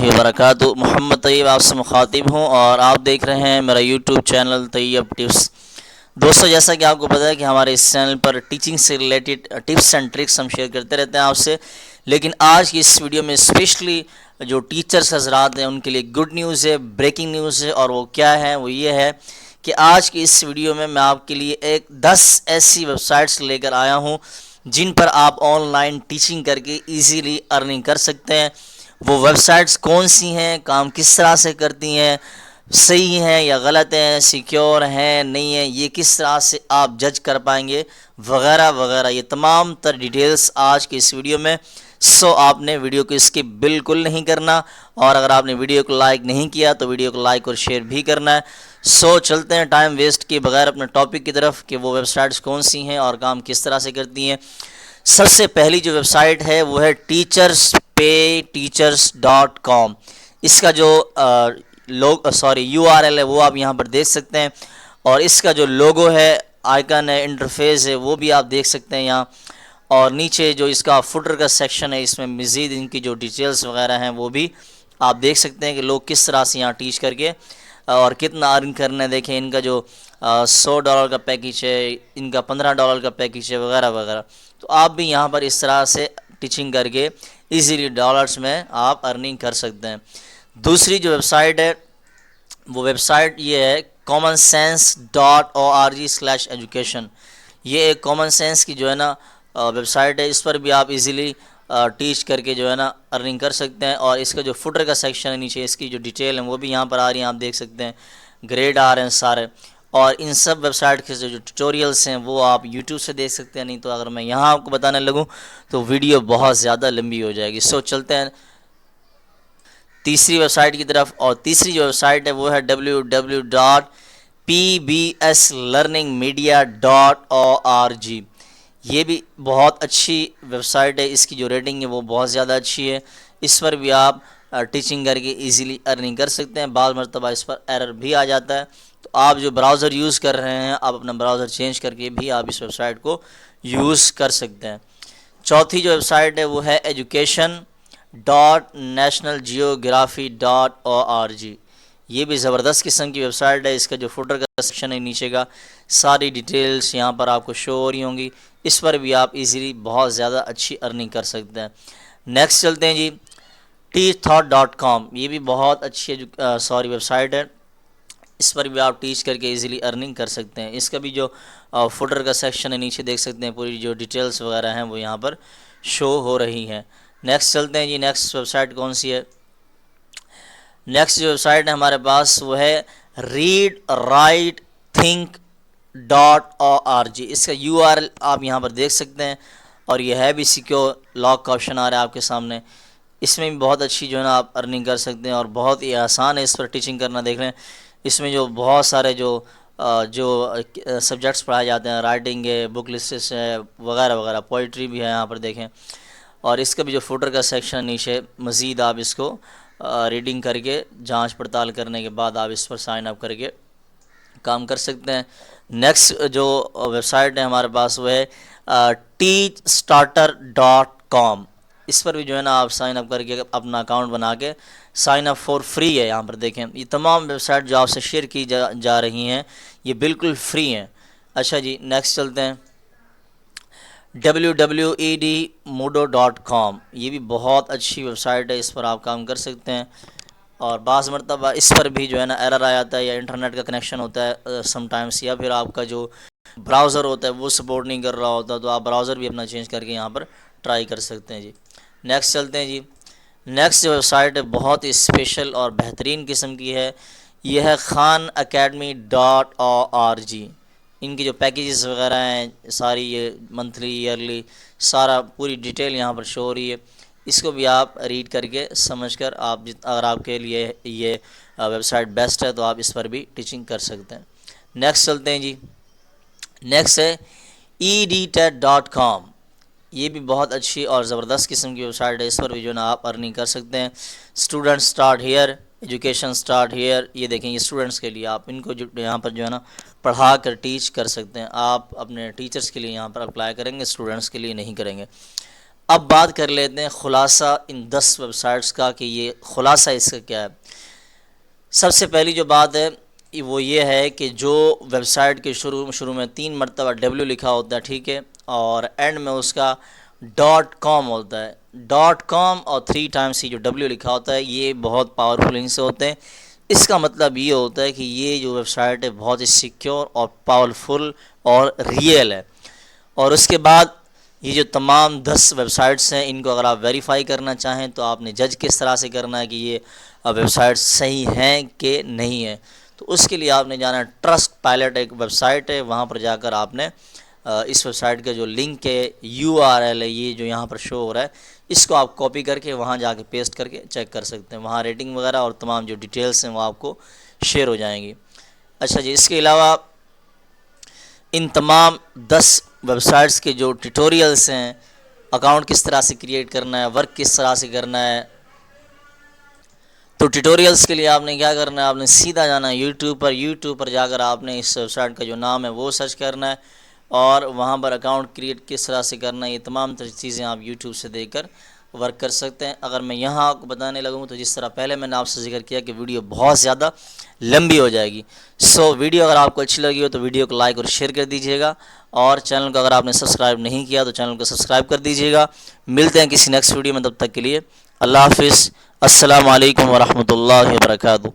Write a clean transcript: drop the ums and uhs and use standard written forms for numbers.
اللہ وبرکاتہ۔ محمد طیب آپ سے مخاطب ہوں اور آپ دیکھ رہے ہیں میرا یوٹیوب چینل طیب ٹپس۔ دوستو، جیسا کہ آپ کو پتہ ہے کہ ہمارے اس چینل پر ٹیچنگ سے ریلیٹڈ ٹپس اینڈ ٹرکس ہم شیئر کرتے رہتے ہیں آپ سے، لیکن آج کی اس ویڈیو میں اسپیشلی جو ٹیچرس حضرات ہیں ان کے لیے گڈ نیوز ہے، بریکنگ نیوز ہے، اور وہ کیا ہے؟ وہ یہ ہے کہ آج کی اس ویڈیو میں آپ کے لیے 10 ایسی ویب سائٹس لے کر آیا ہوں جن پر آپ آن لائن ٹیچنگ کر کے ایزیلی ارننگ کر سکتے ہیں۔ وہ ویب سائٹس کون سی ہیں، کام کس طرح سے کرتی ہیں، صحیح ہیں یا غلط ہیں، سیکیور ہیں نہیں ہیں، یہ کس طرح سے آپ جج کر پائیں گے، وغیرہ وغیرہ، یہ تمام تر ڈیٹیلز آج کی اس ویڈیو میں۔ آپ نے ویڈیو کو اسکپ بالکل نہیں کرنا، اور اگر آپ نے ویڈیو کو لائک نہیں کیا تو ویڈیو کو لائک اور شیئر بھی کرنا ہے۔ چلتے ہیں ٹائم ویسٹ کیے بغیر اپنے ٹاپک کی طرف کہ وہ ویب سائٹس کون سی ہیں اور کام کس طرح سے کرتی ہیں۔ سب سے پہلی جو ویب سائٹ ہے وہ ہے teachers.com۔ اس کا جو URL ہے وہ آپ یہاں پر دیکھ سکتے ہیں، اور اس کا جو لوگو ہے، آئیکن ہے، انٹرفیس ہے، وہ بھی آپ دیکھ سکتے ہیں یہاں، اور نیچے جو اس کا فوٹر کا سیکشن ہے اس میں مزید ان کی جو ڈیٹیلز وغیرہ ہیں وہ بھی آپ دیکھ سکتے ہیں کہ لوگ کس طرح سے یہاں ٹیچ کر کے اور کتنا ارن کرنا ہے۔ دیکھیں ان کا جو $100 کا پیکیج ہے، ان کا $15 کا پیکیج ہے، وغیرہ وغیرہ۔ تو آپ بھی یہاں پر اس طرح سے ٹیچنگ کر کے ایزیلی ڈالرز میں آپ ارننگ کر سکتے ہیں۔ دوسری جو ویب سائٹ ہے وہ ویب سائٹ یہ ہے commonsense.org/education۔ یہ ایک کامن سینس کی جو ہے نا ویب سائٹ ہے، اس پر بھی آپ ایزیلی ٹیچ کر کے جو ہے نا ارننگ کر سکتے ہیں، اور اس کا جو فوٹر کا سیکشن ہے نیچے، اس کی جو ڈیٹیل ہے وہ بھی یہاں پر آ رہی ہیں، آپ دیکھ سکتے ہیں، گریڈ آ رہے ہیں سارے، اور ان سب ویب سائٹ کے جو ٹیوٹوریلز ہیں وہ آپ یوٹیوب سے دیکھ سکتے ہیں، نہیں تو اگر میں یہاں آپ کو بتانے لگوں تو ویڈیو بہت زیادہ لمبی ہو جائے گی۔ چلتے ہیں تیسری ویب سائٹ کی طرف، اور تیسری جو ویب سائٹ ہے وہ ہے www.pbslearningmedia.org۔ یہ بھی بہت اچھی ویب سائٹ ہے، اس کی جو ریٹنگ ہے وہ بہت زیادہ اچھی ہے، اس پر بھی آپ ٹیچنگ کر کے ایزیلی ارننگ کر سکتے ہیں۔ بعض مرتبہ اس پر ایرر بھی آ جاتا ہے، تو آپ جو براؤزر یوز کر رہے ہیں آپ اپنا براؤزر چینج کر کے بھی آپ اس ویب سائٹ کو یوز کر سکتے ہیں۔ چوتھی جو ویب سائٹ ہے وہ ہے education.nationalgeography.org۔ یہ بھی زبردست قسم کی ویب سائٹ ہے، اس کا جو فوٹر کا سیکشن ہے نیچے کا، ساری ڈیٹیلز یہاں پر آپ کو شو ہو رہی ہوں گی، اس پر بھی آپ ایزیلی بہت زیادہ اچھی ارننگ کر سکتے ہیں۔ نیکسٹ چلتے ہیں جی teachthought.com۔ یہ بھی بہت اچھی ویب سائٹ ہے، اس پر بھی آپ ٹیچ کر کے ایزیلی ارننگ کر سکتے ہیں۔ اس کا بھی جو فوٹر کا سیکشن ہے نیچے دیکھ سکتے ہیں، پوری جو ڈیٹیلز وغیرہ ہیں وہ یہاں پر شو ہو رہی ہیں۔ نیکسٹ چلتے ہیں جی، نیکسٹ ویب سائٹ کون سی ہے؟ نیکسٹ جو ویب سائٹ ہے ہمارے پاس وہ ہے readwritethink.org۔ اس کا URL آپ یہاں پر دیکھ سکتے ہیں، اور یہ ہے بھی سیکیور، لاک کا آپشن آ رہا ہے آپ کے سامنے۔ اس میں بھی بہت اچھی جو ہے نا آپ ارننگ کر سکتے ہیں، اور بہت ہی آسان ہے اس پر ٹیچنگ کرنا۔ دیکھ لیں اس میں جو بہت سارے جو سبجیکٹس پڑھائے جاتے ہیں، رائٹنگ ہے، بک لسٹس ہے، وغیرہ وغیرہ، پوئٹری بھی ہے یہاں پر دیکھیں، اور اس کا بھی جو فوٹر کا سیکشن نیچے، مزید آپ اس کو ریڈنگ کر کے جانچ پڑتال کرنے کے بعد آپ اس پر سائن اپ کر کے کام کر سکتے ہیں۔ نیکسٹ جو ویب سائٹ ہے ہمارے پاس وہ ہے teachstarter.com۔ اس پر بھی جو ہے نا آپ سائن اپ کر کے اپنا اکاؤنٹ بنا کے سائن اپ فور فری ہے، یہاں پر دیکھیں یہ تمام ویب سائٹ جو آپ سے شیئر کی جا رہی ہیں یہ بالکل فری ہیں۔ اچھا جی، نیکسٹ چلتے ہیں www.edmodo.com۔ یہ بھی بہت اچھی ویب سائٹ ہے، اس پر آپ کام کر سکتے ہیں، اور بعض مرتبہ اس پر بھی جو ہے نا ایرر آ جاتا ہے، یا انٹرنیٹ کا کنیکشن ہوتا ہے سم ٹائمس، یا پھر آپ کا جو براؤزر ہوتا ہے وہ سپورٹ نہیں کر رہا ہوتا، تو آپ براؤزر بھی اپنا چینج کر کے یہاں پر ٹرائی کر سکتے ہیں جی۔ نیکسٹ چلتے ہیں جی، نیکسٹ ویب سائٹ ہے بہت ہی اسپیشل اور بہترین قسم کی ہے، یہ ہے khanacademy.org۔ ان کی جو پیکیجز وغیرہ ہیں ساری، یہ منتھلی، ایئرلی، سارا پوری ڈیٹیل یہاں پر شو ہو رہی ہے، اس کو بھی آپ ریڈ کر کے سمجھ کر اگر آپ کے لیے یہ ویب سائٹ بیسٹ ہے تو آپ اس پر بھی ٹیچنگ کر سکتے ہیں۔ نیکسٹ چلتے ہیں جی، نیکسٹ ہے edtet.com۔ یہ بھی بہت اچھی اور زبردست قسم کی ویب سائٹ ہے، اس پر بھی جو ہے نا آپ ارننگ کر سکتے ہیں۔ Student start here, education start here, یہ دیکھیں یہ اسٹوڈنٹس کے لیے، آپ ان کو جو یہاں پر جو ہے نا پڑھا کر ٹیچ کر سکتے ہیں۔ آپ اپنے ٹیچرس کے لیے یہاں پر اپلائی کریں گے، اسٹوڈنٹس کے لیے نہیں کریں گے۔ اب بات کر لیتے ہیں خلاصہ ان 10 ویب سائٹس کا کہ یہ خلاصہ اس کا کیا ہے۔ سب سے پہلی جو بات ہے وہ یہ ہے کہ جو ویب سائٹ کے شروع میں 3 مرتبہ ڈبلیو لکھا ہوتا ہے، ٹھیک ہے، اور اینڈ میں اس کا .com ہوتا ہے، .com اور 3 ٹائمس جو ڈبلیو لکھا ہوتا ہے، یہ بہت پاورفل ان سے ہوتے ہیں۔ اس کا مطلب یہ ہوتا ہے کہ یہ جو ویب سائٹ ہے بہت ہی سیکیور اور پاورفل اور ریئل ہے۔ اور اس کے بعد یہ جو تمام 10 ویب سائٹس ہیں، ان کو اگر آپ ویریفائی کرنا چاہیں تو آپ نے جج کس طرح سے کرنا ہے کہ یہ ویب سائٹس صحیح ہیں کہ نہیں ہیں۔ تو اس کے لیے آپ نے جانا ہے ٹرسٹ پائلٹ، ایک ویب سائٹ ہے، وہاں پر جا کر آپ نے اس ویب سائٹ کا جو لنک ہے، URL ہے، یہ جو یہاں پر شو ہو رہا ہے، اس کو آپ کاپی کر کے وہاں جا کے پیسٹ کر کے چیک کر سکتے ہیں۔ وہاں ریٹنگ وغیرہ اور تمام جو ڈیٹیلز ہیں وہ آپ کو شیئر ہو جائیں گی۔ اچھا جی، اس کے علاوہ ان تمام 10 ویب سائٹس کے جو ٹیوٹوریلز ہیں، اکاؤنٹ کس طرح سے کریٹ کرنا ہے، ورک کس طرح سے کرنا ہے، تو ٹیوٹوریلز کے لیے آپ نے کیا کرنا ہے، آپ نے سیدھا جانا ہے یوٹیوب پر جا کر آپ نے اس ویب سائٹ کا جو نام ہے وہ سرچ کرنا ہے، اور وہاں پر اکاؤنٹ کریٹ کس طرح سے کرنا ہے، یہ تمام چیزیں آپ یوٹیوب سے دیکھ کر ورک کر سکتے ہیں۔ اگر میں یہاں آپ کو بتانے لگوں تو جس طرح پہلے میں نے آپ سے ذکر کیا کہ ویڈیو بہت زیادہ لمبی ہو جائے گی، ویڈیو اگر آپ کو اچھی لگی ہو تو ویڈیو کو لائک اور شیئر کر دیجیے گا، اور چینل کو اگر آپ نے سبسکرائب نہیں کیا تو چینل کو سبسکرائب کر دیجیے گا۔ ملتے ہیں کسی نیکسٹ ویڈیو میں، تب تک کے لیے اللہ حافظ، السلام علیکم ورحمۃ اللہ وبرکاتہ۔